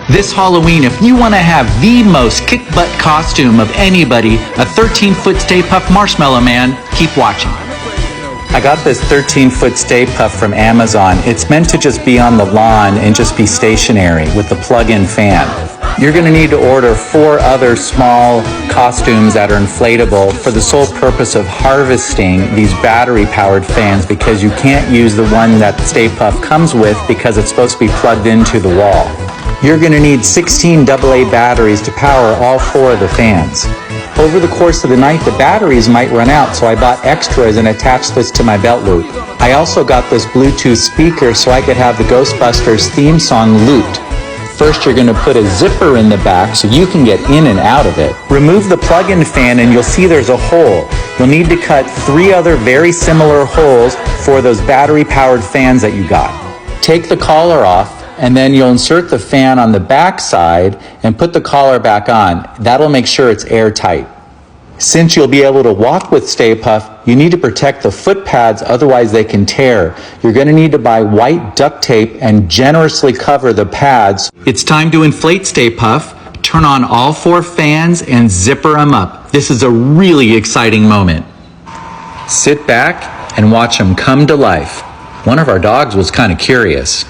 This Halloween, if you want to have the most kick-butt costume of anybody, a 13-foot Stay Puft Marshmallow Man, keep watching. I got this 13-foot Stay Puft from Amazon. It's meant to just be on the lawn and just be stationary with the plug-in fan. You're going to need to order 4 other small costumes that are inflatable for the sole purpose of harvesting these battery-powered fans, because you can't use the one that Stay Puft comes with because it's supposed to be plugged into the wall. You're going to need 16 AA batteries to power all 4 of the fans. Over the course of the night, the batteries might run out, so I bought extras and attached this to my belt loop. I also got this Bluetooth speaker so I could have the Ghostbusters theme song looped. First, you're going to put a zipper in the back so you can get in and out of it. Remove the plug-in fan and you'll see there's a hole. You'll need to cut 3 other very similar holes for those battery-powered fans that you got. Take the collar off, and then you'll insert the fan on the back side and put the collar back on. That'll make sure it's airtight. Since you'll be able to walk with Stay Puft, you need to protect the foot pads, otherwise they can tear. You're going to need to buy white duct tape and generously cover the pads. It's time to inflate Stay Puft. Turn on all 4 fans and zipper them up. This is a really exciting moment. Sit back and watch them come to life. One of our dogs was kind of curious.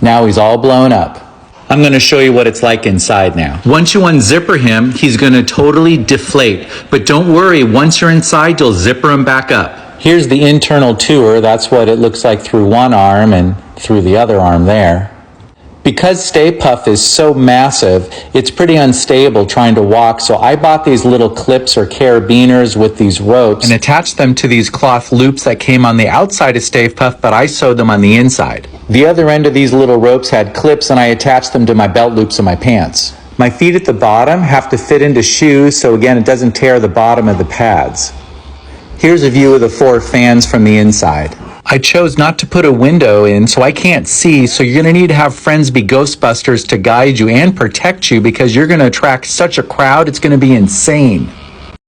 Now he's all blown up. I'm going to show you what it's like inside now. Once you unzipper him, he's going to totally deflate. But don't worry, once you're inside, you'll zipper him back up. Here's the internal tour. That's what it looks like through one arm and through the other arm there. Because Stay Puft is so massive, it's pretty unstable trying to walk, so I bought these little clips or carabiners with these ropes and attached them to these cloth loops that came on the outside of Stay Puft, but I sewed them on the inside. The other end of these little ropes had clips and I attached them to my belt loops of my pants. My feet at the bottom have to fit into shoes, so again it doesn't tear the bottom of the pads. Here's a view of the 4 fans from the inside. I chose not to put a window in, so I can't see, so you're going to need to have friends be Ghostbusters to guide you and protect you, because you're going to attract such a crowd, it's going to be insane.